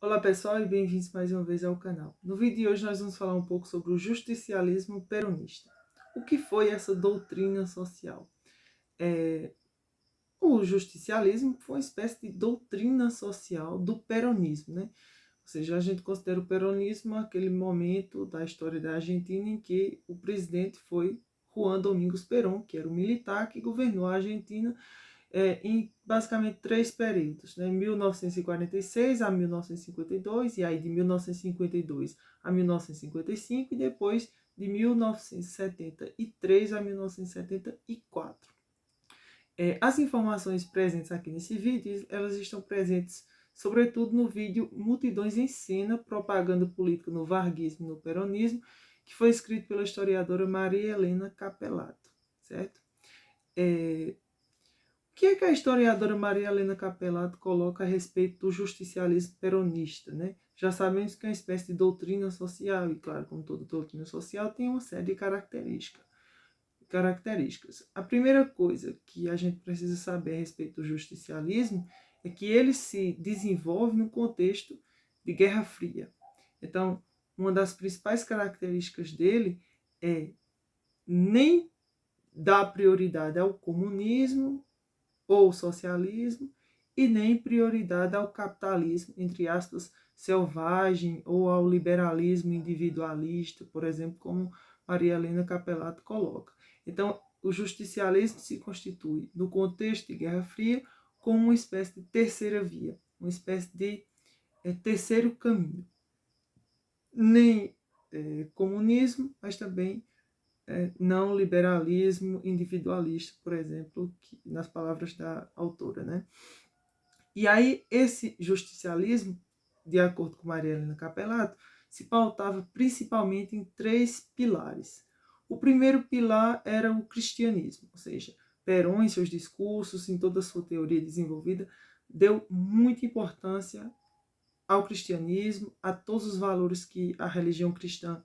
Olá pessoal e bem-vindos mais uma vez ao canal. No vídeo de hoje nós vamos falar um pouco sobre o justicialismo peronista. O que foi essa doutrina social? O justicialismo foi uma espécie de doutrina social do peronismo, né? Ou seja, a gente considera o peronismo aquele momento da história da Argentina em que o presidente foi Juan Domingos Perón, que era um militar que governou a Argentina em basicamente três períodos, né? 1946 a 1952, e aí de 1952 a 1955, e depois de 1973 a 1974. As informações presentes aqui nesse vídeo, elas estão presentes sobretudo no vídeo Multidões em Cena, Propaganda Política no Varguismo e no Peronismo, que foi escrito pela historiadora Maria Helena Capelato, certo? O que é que a historiadora Maria Helena Capelato coloca a respeito do justicialismo peronista, né? Já sabemos que é uma espécie de doutrina social, e claro, como toda doutrina social, tem uma série de características. A primeira coisa que a gente precisa saber a respeito do justicialismo é que ele se desenvolve no contexto de Guerra Fria. Então, uma das principais características dele é nem dar prioridade ao comunismo ou socialismo, e nem prioridade ao capitalismo, entre aspas, selvagem, ou ao liberalismo individualista, por exemplo, como Maria Helena Capelato coloca. Então, o justicialismo se constitui, no contexto de Guerra Fria, como uma espécie de terceira via, uma espécie de terceiro caminho. Nem comunismo, mas também não liberalismo individualista, por exemplo, nas palavras da autora, né? E aí esse justicialismo, de acordo com Maria Helena Capelato, se pautava principalmente em três pilares. O primeiro pilar era o cristianismo, ou seja, Perón, em seus discursos, em toda a sua teoria desenvolvida, deu muita importância ao cristianismo, a todos os valores que a religião cristã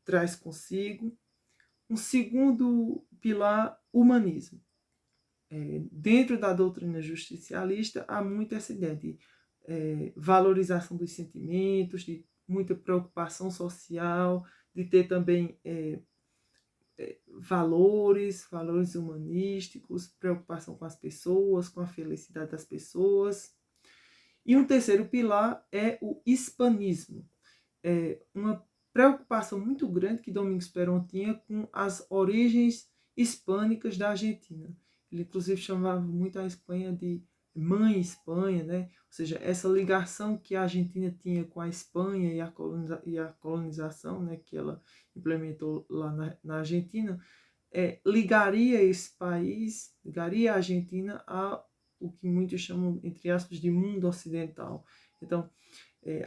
traz consigo. Um segundo pilar, humanismo. Dentro da doutrina justicialista há muito essa ideia de valorização dos sentimentos, de muita preocupação social, de ter também valores humanísticos, preocupação com as pessoas, com a felicidade das pessoas. E um terceiro pilar é o hispanismo, uma preocupação muito grande que Domingos Perón tinha com as origens hispânicas da Argentina. Ele, inclusive, chamava muito a Espanha de Mãe Espanha, né? Ou seja, essa ligação que a Argentina tinha com a Espanha e a colonização, né, que ela implementou lá na Argentina, ligaria esse país, ligaria a Argentina a o que muitos chamam, entre aspas, de mundo ocidental. Então,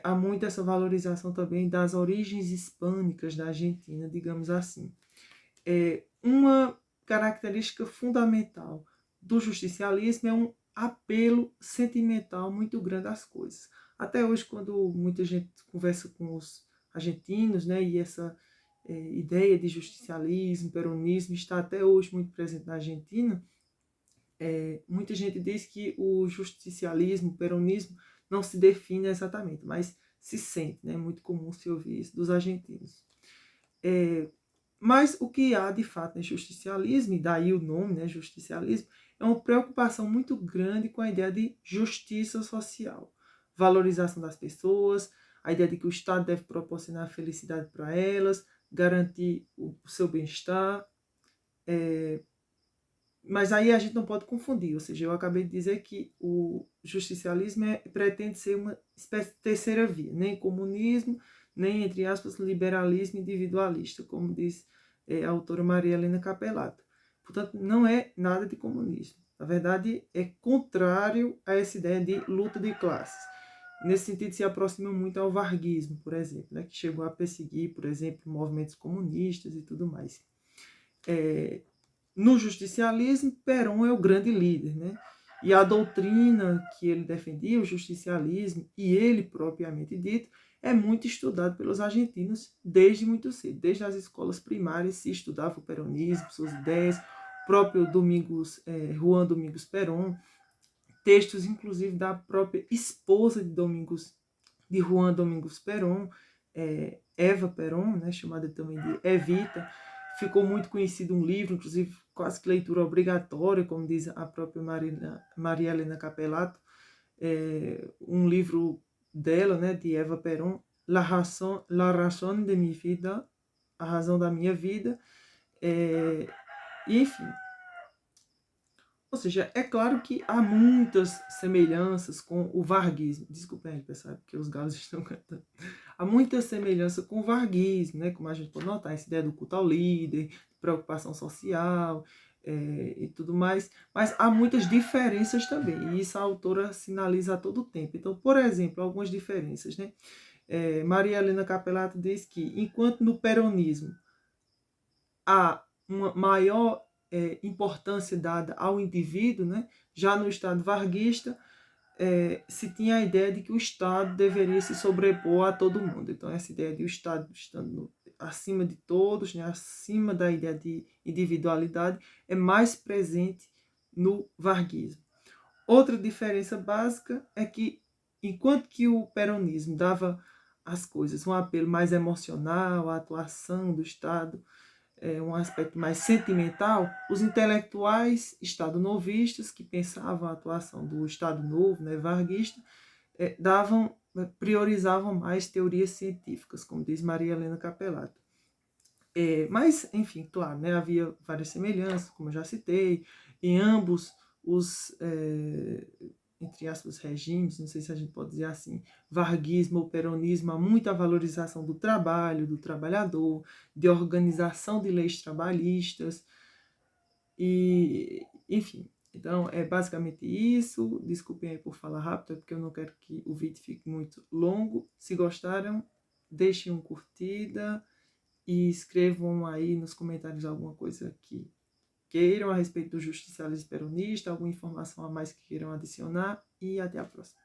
há muito essa valorização também das origens hispânicas da Argentina, digamos assim. Uma característica fundamental do justicialismo é um apelo sentimental muito grande às coisas. Até hoje, quando muita gente conversa com os argentinos, né, e essa ideia de justicialismo, peronismo está até hoje muito presente na Argentina, muita gente diz que o justicialismo, o peronismo, não se define exatamente, mas se sente, né? É muito comum se ouvir isso dos argentinos. Mas o que há de fato no justicialismo, e daí o nome, né, justicialismo, é uma preocupação muito grande com a ideia de justiça social, valorização das pessoas, a ideia de que o Estado deve proporcionar felicidade para elas, garantir o seu bem-estar, mas aí a gente não pode confundir, ou seja, eu acabei de dizer que o justicialismo pretende ser uma espécie de terceira via, nem comunismo, nem, entre aspas, liberalismo individualista, como diz a autora Maria Helena Capelato. Portanto, não é nada de comunismo. Na verdade, é contrário a essa ideia de luta de classes. Nesse sentido, se aproxima muito ao varguismo, por exemplo, né, que chegou a perseguir, por exemplo, movimentos comunistas e tudo mais. No justicialismo, Perón é o grande líder, né? E a doutrina que ele defendia, o justicialismo, e ele propriamente dito, é muito estudado pelos argentinos desde muito cedo. Desde as escolas primárias se estudava o peronismo, suas ideias. O próprio Juan Domingos Perón textos, inclusive, da própria esposa de Juan Domingos Perón, Eva Perón, né, chamada também de Evita. Ficou muito conhecido um livro, inclusive quase que leitura obrigatória, como diz a própria Maria Helena Capelato, um livro dela, né, de Eva Perón, La Razón de mi vida, A Razão da Minha Vida, enfim. Ou seja, é claro que há muitas semelhanças com o varguismo. Desculpem, pessoal, porque os galos estão cantando. Há muita semelhança com o varguismo, né? Como a gente pode notar, essa ideia do culto ao líder, preocupação social e tudo mais. Mas há muitas diferenças também, e isso a autora sinaliza a todo tempo. Então, por exemplo, algumas diferenças, né? Maria Helena Capelato diz que, enquanto no peronismo há uma maior importância dada ao indivíduo, né? Já no Estado varguista, se tinha a ideia de que o Estado deveria se sobrepor a todo mundo. Então, essa ideia de o Estado estando acima de todos, né? Acima da ideia de individualidade, é mais presente no varguismo. Outra diferença básica é que, enquanto que o peronismo dava às coisas um apelo mais emocional, à atuação do Estado, um aspecto mais sentimental, os intelectuais estado-novistas, que pensavam a atuação do Estado Novo, né, varguista, priorizavam mais teorias científicas, como diz Maria Helena Capelato. Mas, enfim, claro, né, havia várias semelhanças, como eu já citei, em ambos os, entre aspas, regimes, não sei se a gente pode dizer assim, varguismo ou peronismo, há muita valorização do trabalho, do trabalhador, de organização de leis trabalhistas, e, enfim. Então, é basicamente isso. Desculpem aí por falar rápido, é porque eu não quero que o vídeo fique muito longo. Se gostaram, deixem uma curtida e escrevam aí nos comentários alguma coisa que queiram a respeito do justicialismo peronista, alguma informação a mais que queiram adicionar, e até a próxima.